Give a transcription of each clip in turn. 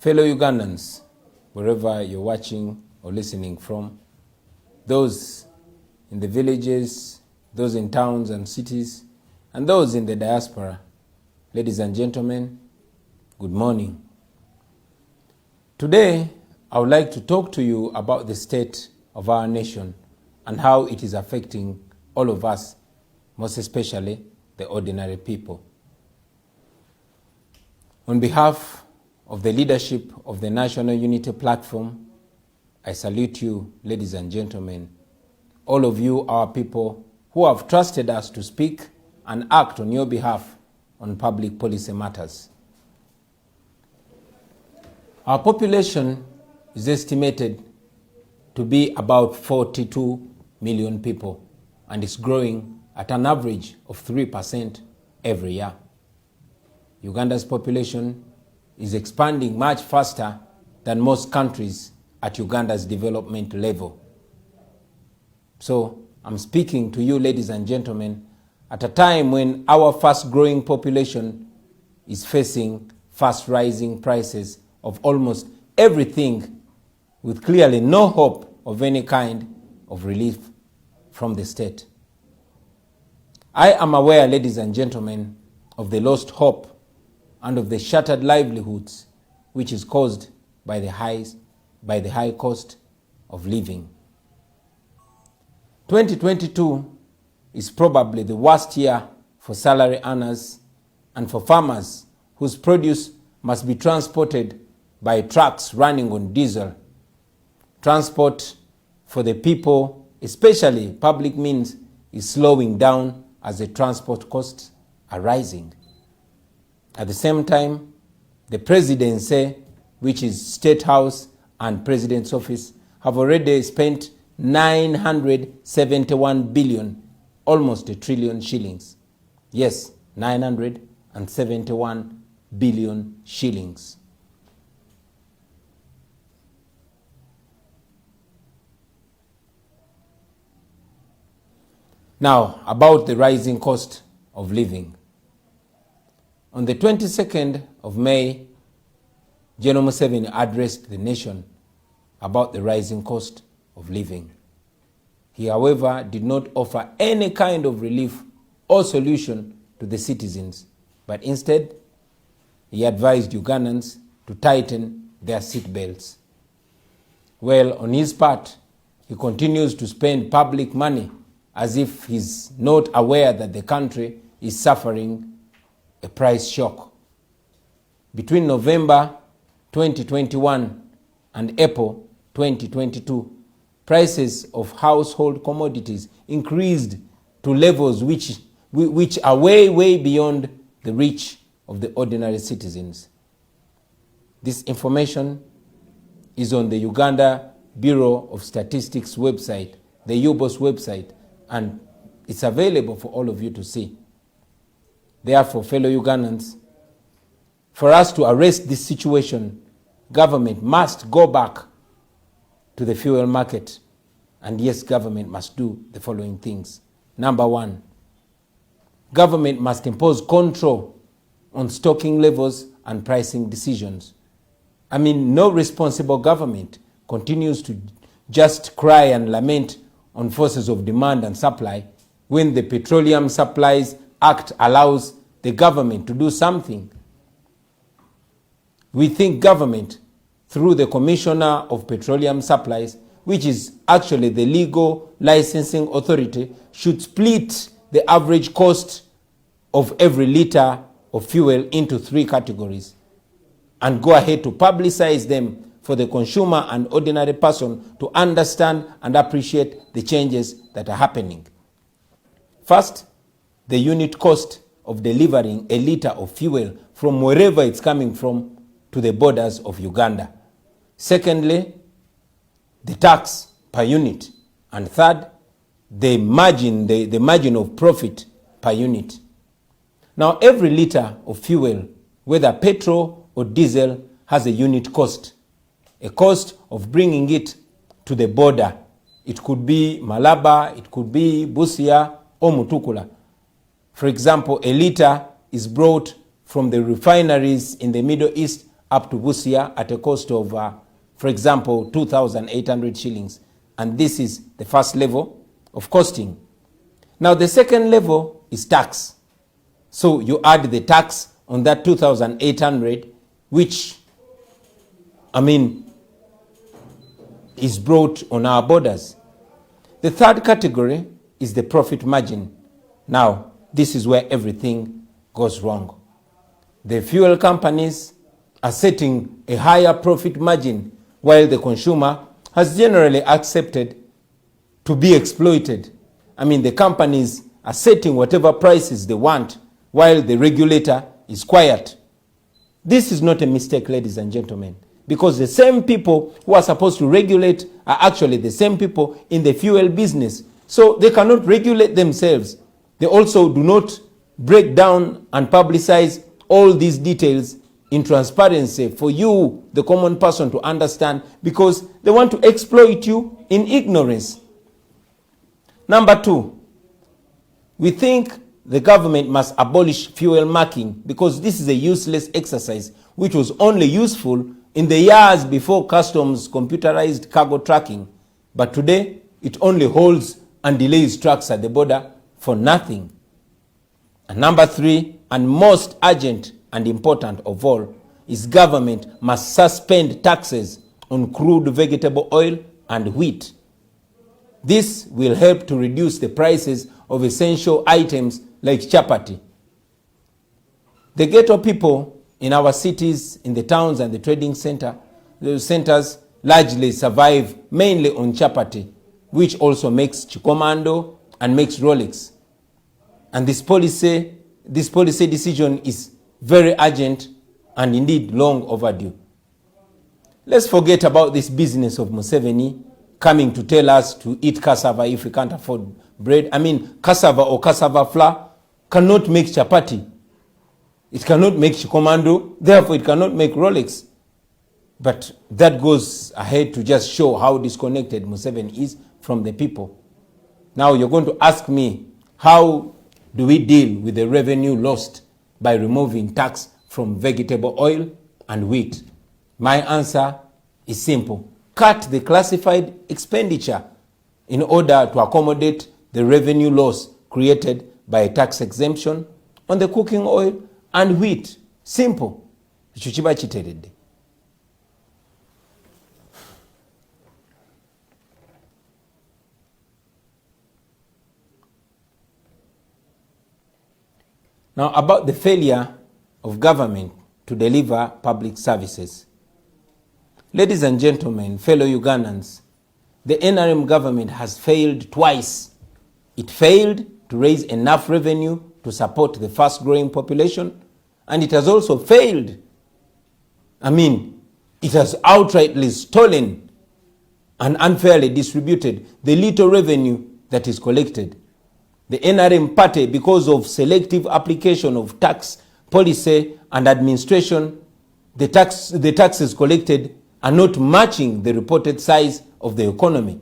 Fellow Ugandans, wherever you're watching or listening from, those in the villages, those in towns and cities, and those in the diaspora, ladies and gentlemen, good morning. Today, I would like to talk to you about the state of our nation and how it is affecting all of us, most especially the ordinary people. On behalf of the leadership of the National Unity Platform, I salute you, ladies and gentlemen, all of you, our people, who have trusted us to speak and act on your behalf on public policy matters. Our population is estimated to be about 42 million people and is growing at an average of 3% every year. Uganda's population is expanding much faster than most countries at Uganda's development level. So I'm speaking to you, ladies and gentlemen, at a time when our fast-growing population is facing fast-rising prices of almost everything, with clearly no hope of any kind of relief from the state. I am aware, ladies and gentlemen, of the lost hope and of the shattered livelihoods which is caused by the high cost of living. 2022 is probably the worst year for salary earners and for farmers whose produce must be transported by trucks running on diesel. Transport for the people, especially public means, is slowing down as the transport costs are rising. At the same time, the presidency, which is State House and President's Office, have already spent 971 billion, almost $1 trillion shillings. Yes, 971 billion shillings. Now, about the rising cost of living. On the 22nd of May, General Museveni addressed the nation about the rising cost of living. He, however, did not offer any kind of relief or solution to the citizens, but instead, he advised Ugandans to tighten their seatbelts. Well, on his part, he continues to spend public money as if he's not aware that the country is suffering a price shock. Between November 2021 and April 2022, prices of household commodities increased to levels which are way beyond the reach of the ordinary citizens. This information is on the Uganda Bureau of Statistics website, the UBOS website, and it's available for all of you to see. Therefore, fellow Ugandans, for us to arrest this situation, government must go back to the fuel market. And yes, government must do the following things. Number one, government must impose control on stocking levels and pricing decisions. I mean, no responsible government continues to just cry and lament on forces of demand and supply when the Petroleum Supplies Act allows the government to do something. We think government, through the Commissioner of Petroleum Supplies, which is actually the legal licensing authority, should split the average cost of every liter of fuel into 3 categories and go ahead to publicize them for the consumer and ordinary person to understand and appreciate the changes that are happening. First, the unit cost of delivering a liter of fuel from wherever it's coming from to the borders of Uganda. Secondly, the tax per unit. And third, the margin of profit per unit. Now, every liter of fuel, whether petrol or diesel, has a unit cost. A cost of bringing it to the border. It could be Malaba, it could be Busia or Mutukula. For example, a liter is brought from the refineries in the Middle East up to Busia at a cost of, for example, 2,800 shillings. And this is the first level of costing. Now, the second level is tax. So you add the tax on that 2,800, which, is brought on our borders. The third category is the profit margin. Now, this is where everything goes wrong. The fuel companies are setting a higher profit margin, while the consumer has generally accepted to be exploited. The companies are setting whatever prices they want, while the regulator is quiet. This is not a mistake, ladies and gentlemen, because the same people who are supposed to regulate are actually the same people in the fuel business. So they cannot regulate themselves. They also do not break down and publicize all these details in transparency for you, the common person, to understand, because they want to exploit you in ignorance. Number two, we think the government must abolish fuel marking, because this is a useless exercise which was only useful in the years before customs computerized cargo tracking. But today, it only holds and delays trucks at the border for nothing. And number three, and most urgent and important of all, is government must suspend taxes on crude vegetable oil and wheat. This will help to reduce the prices of essential items like chapati. The ghetto people in our cities, in the towns and the trading centers largely survive mainly on chapati, which also makes chikomando and makes Rolex. And this policy decision is very urgent and indeed long overdue. Let's forget about this business of Museveni coming to tell us to eat cassava if we can't afford bread. Cassava or cassava flour cannot make chapati. It cannot make chikomando, therefore it cannot make Rolex. But that goes ahead to just show how disconnected Museveni is from the people. Now you're going to ask me, how do we deal with the revenue lost by removing tax from vegetable oil and wheat? My answer is simple. Cut the classified expenditure in order to accommodate the revenue loss created by a tax exemption on the cooking oil and wheat. Simple. Now, about the failure of government to deliver public services. Ladies and gentlemen, fellow Ugandans, the NRM government has failed twice. It failed to raise enough revenue to support the fast-growing population, and it has also failed. It has outrightly stolen and unfairly distributed the little revenue that is collected. The NRM party, because of selective application of tax policy and administration, the taxes collected are not matching the reported size of the economy.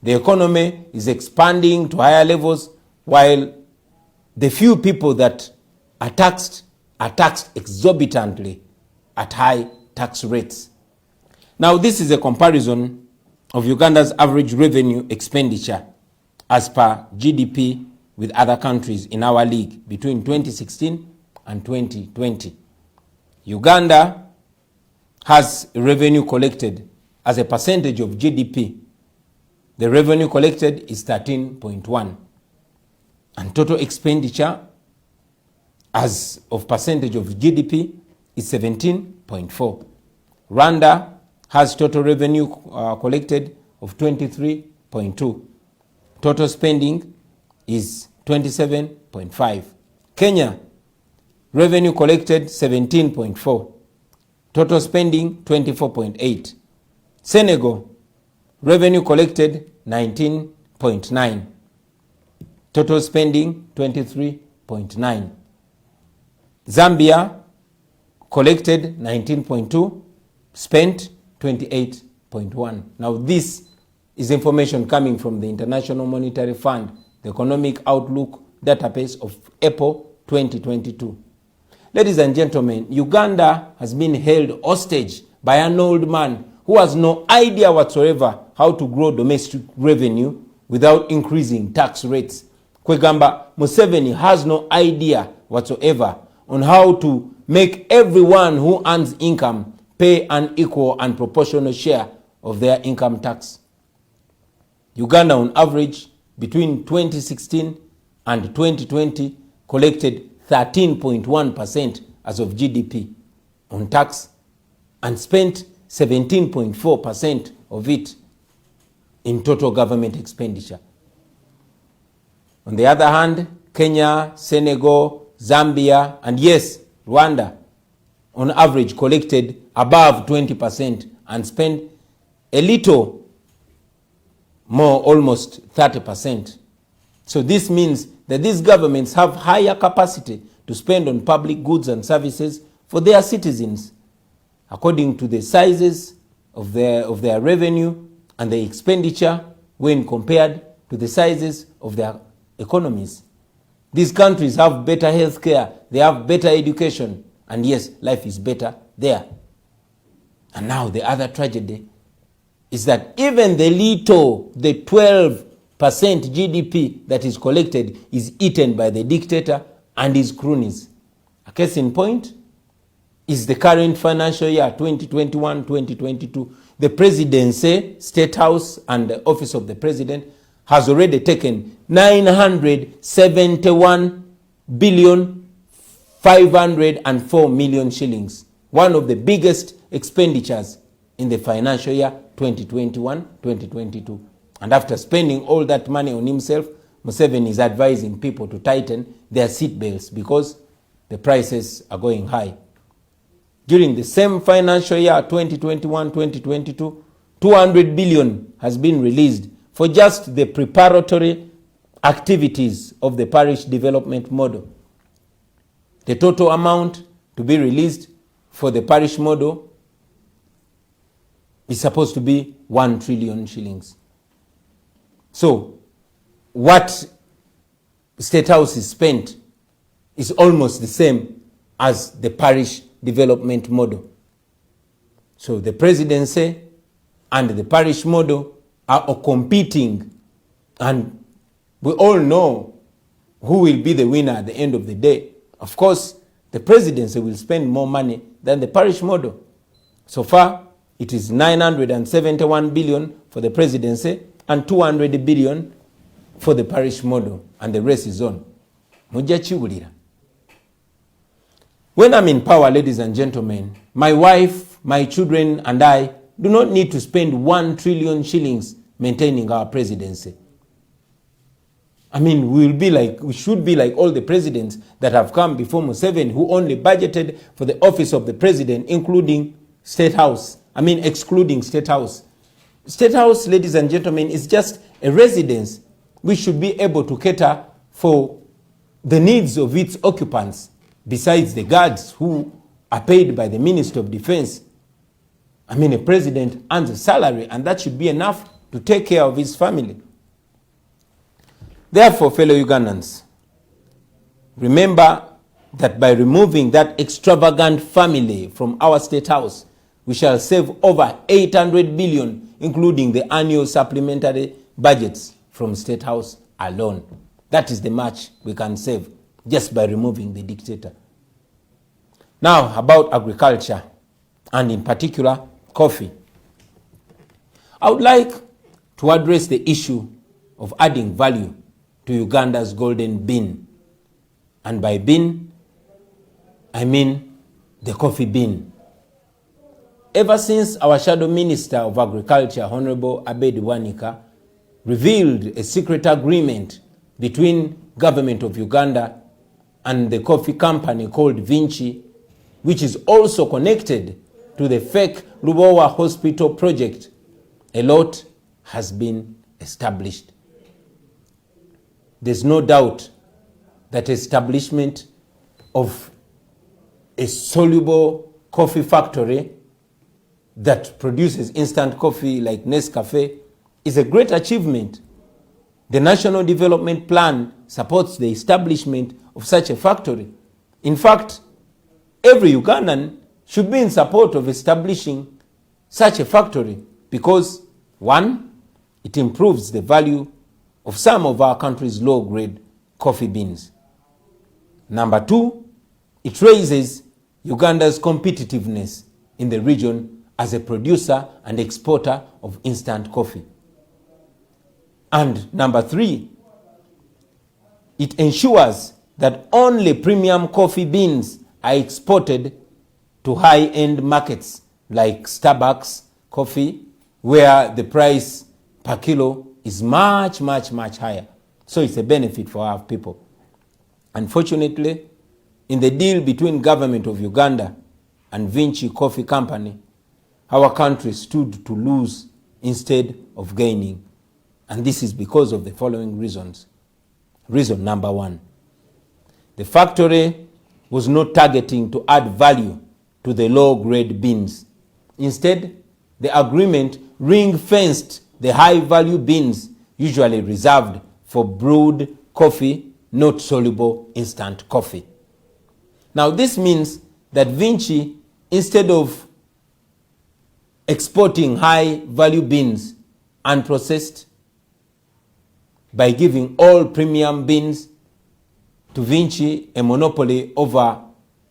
The economy is expanding to higher levels, while the few people that are taxed exorbitantly at high tax rates. Now, this is a comparison of Uganda's average revenue expenditure as per GDP with other countries in our league between 2016 and 2020. Uganda has revenue collected as a percentage of GDP. The revenue collected is 13.1, and total expenditure as of percentage of GDP is 17.4. Rwanda has total revenue collected of 23.2. Total spending is 27.5. Kenya, revenue collected 17.4. Total spending 24.8. Senegal, revenue collected 19.9. Total spending 23.9. Zambia collected 19.2, spent 28.1. Now this is information coming from the International Monetary Fund, the Economic Outlook database of April 2022. Ladies and gentlemen, Uganda has been held hostage by an old man who has no idea whatsoever how to grow domestic revenue without increasing tax rates. Kwegamba Museveni has no idea whatsoever on how to make everyone who earns income pay an equal and proportional share of their income tax. Uganda, on average, between 2016 and 2020, collected 13.1% as of GDP on tax and spent 17.4% of it in total government expenditure. On the other hand, Kenya, Senegal, Zambia, and yes, Rwanda, on average, collected above 20% and spent a little more, almost 30%. So this means that these governments have higher capacity to spend on public goods and services for their citizens, according to the sizes of their revenue and the expenditure when compared to the sizes of their economies. These countries have better health care, they have better education, and yes, life is better there. And now the other tragedy is that even the 12% GDP that is collected is eaten by the dictator and his cronies. A case in point is the current financial year 2021-2022. The presidency, State House, and the Office of the President has already taken 971,504 million shillings, one of the biggest expenditures in the financial year 2021-2022. And after spending all that money on himself, Museveni is advising people to tighten their seatbelts because the prices are going high. During the same financial year 2021-2022, 200 billion has been released for just the preparatory activities of the parish development model. The total amount to be released for the parish model is supposed to be 1 trillion shillings. So, what State House is spent is almost the same as the parish development model. So, the presidency and the parish model are competing, and we all know who will be the winner at the end of the day. Of course, the presidency will spend more money than the parish model. So far, it is 971 billion for the presidency and 200 billion for the parish model, and the rest is on. When I'm in power, ladies and gentlemen, my wife, my children, and I do not need to spend 1 trillion shillings maintaining our presidency. I mean, we should be like all the presidents that have come before Museveni, who only budgeted for the office of the president, excluding State House. State House, ladies and gentlemen, is just a residence. We should be able to cater for the needs of its occupants, besides the guards who are paid by the Minister of Defense. I mean, a president earns a salary, and that should be enough to take care of his family. Therefore, fellow Ugandans, remember that by removing that extravagant family from our State House, we shall save over 800 billion, including the annual supplementary budgets from State House alone. That is the much we can save just by removing the dictator. Now, about agriculture, and in particular, coffee. I would like to address the issue of adding value to Uganda's golden bean. And by bean, I mean the coffee bean. Ever since our Shadow Minister of Agriculture, Honorable H.E.Bobiwine, revealed a secret agreement between government of Uganda and the coffee company called Vinci, which is also connected to the fake Lubowa Hospital project, a lot has been established. There's no doubt that establishment of a soluble coffee factory that produces instant coffee like Nescafe is a great achievement. The National Development Plan supports the establishment of such a factory. In fact, every Ugandan should be in support of establishing such a factory because, one, it improves the value of some of our country's low-grade coffee beans. Number two, it raises Uganda's competitiveness in the region as a producer and exporter of instant coffee. And number three, it ensures that only premium coffee beans are exported to high-end markets like Starbucks coffee, where the price per kilo is much, much, much higher. So it's a benefit for our people. Unfortunately, in the deal between government of Uganda and Vinci Coffee Company, our country stood to lose instead of gaining. And this is because of the following reasons. Reason number one, the factory was not targeting to add value to the low-grade beans. Instead, the agreement ring-fenced the high-value beans usually reserved for brewed coffee, not soluble instant coffee. Now, this means that Vinci, instead of exporting high-value beans unprocessed by giving all premium beans to Vinci, a monopoly over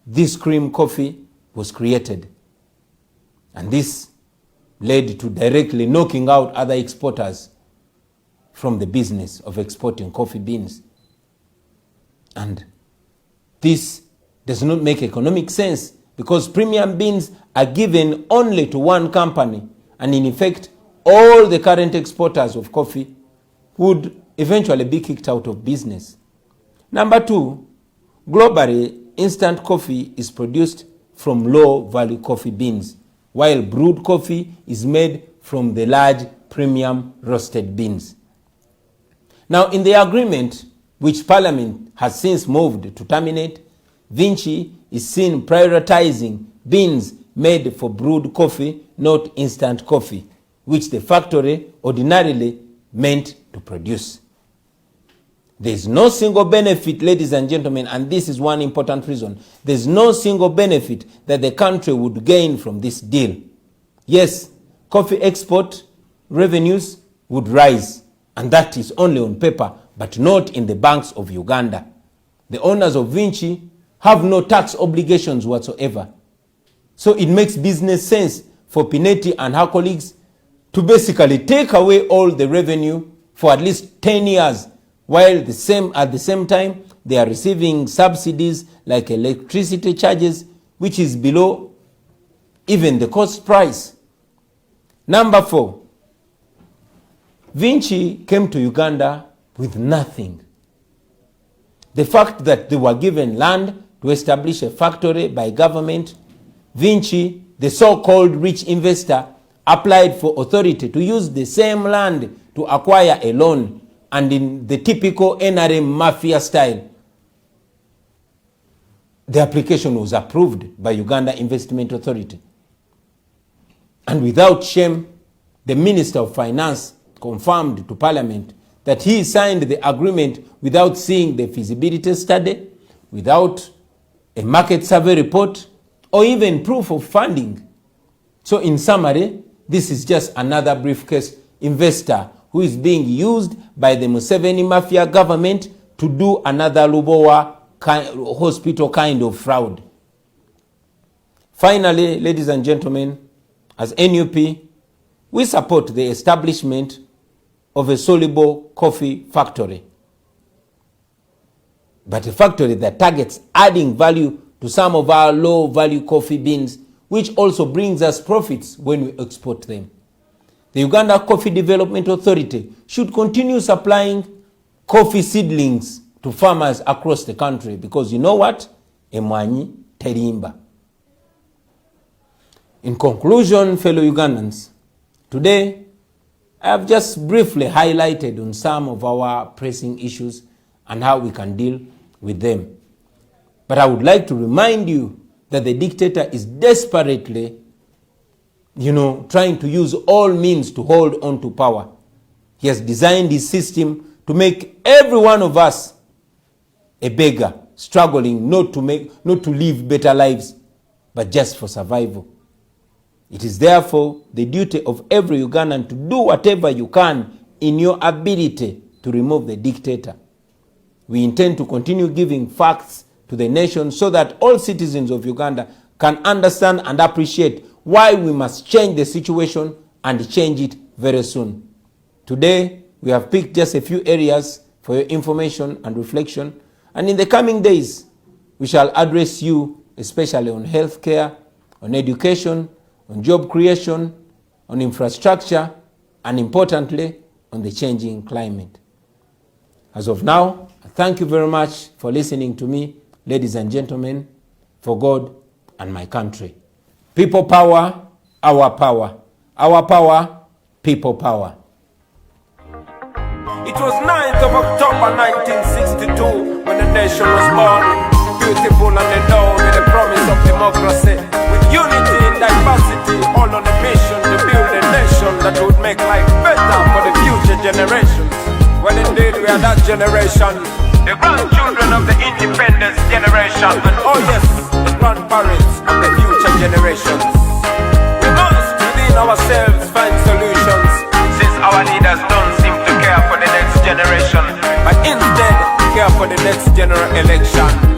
this cream coffee was created. And this led to directly knocking out other exporters from the business of exporting coffee beans. And this does not make economic sense because premium beans are given only to one company, and in effect, all the current exporters of coffee would eventually be kicked out of business. Number two, globally, instant coffee is produced from low-value coffee beans, while brewed coffee is made from the large premium roasted beans. Now, in the agreement, which Parliament has since moved to terminate, Vinci is seen prioritizing beans made for brewed coffee, not instant coffee, which the factory ordinarily meant to produce. There is no single benefit, ladies and gentlemen, and this is one important reason. There is no single benefit that the country would gain from this deal. Yes, coffee export revenues would rise, and that is only on paper, but not in the banks of Uganda. The owners of Vinci have no tax obligations whatsoever. So it makes business sense for Pineti and her colleagues to basically take away all the revenue for at least 10 years, while at the same time they are receiving subsidies like electricity charges, which is below even the cost price. Number four, Vinci came to Uganda with nothing. The fact that they were given land to establish a factory by government, Vinci, the so-called rich investor, applied for authority to use the same land to acquire a loan, and in the typical NRM mafia style, the application was approved by Uganda Investment Authority. And without shame, the Minister of Finance confirmed to Parliament that he signed the agreement without seeing the feasibility study, without a market survey report, or even proof of funding. So in summary, this is just another briefcase investor who is being used by the Museveni mafia government to do another Lubowa hospital kind of fraud. Finally, ladies and gentlemen, as NUP, we support the establishment of a soluble coffee factory, but a factory that targets adding value to some of our low-value coffee beans, which also brings us profits when we export them. The Uganda Coffee Development Authority should continue supplying coffee seedlings to farmers across the country because you know what? Emwanyi terimba. In conclusion, fellow Ugandans, today I have just briefly highlighted on some of our pressing issues and how we can deal with them. But I would like to remind you that the dictator is desperately, trying to use all means to hold on to power. He has designed his system to make every one of us a beggar, struggling not to live better lives but just for survival. It is therefore the duty of every Ugandan to do whatever you can in your ability to remove the dictator. We intend to continue giving facts to the nation so that all citizens of Uganda can understand and appreciate why we must change the situation and change it very soon. Today, we have picked just a few areas for your information and reflection, and in the coming days, we shall address you especially on healthcare, on education, on job creation, on infrastructure, and importantly, on the changing climate. As of now, I thank you very much for listening to me, ladies and gentlemen, for God and my country. People power, our power. Our power, people power. It was 9th of October 1962 when the nation was born, beautiful and endowed with the promise of democracy, with unity and diversity, all on a mission to build a nation that would make life better for the future generations. Well, indeed, we are that generation, the grandchildren of the independence generation, and oh yes, the grandparents of the future generations. We must, within ourselves, find solutions, since our leaders don't seem to care for the next generation, but instead care for the next general election.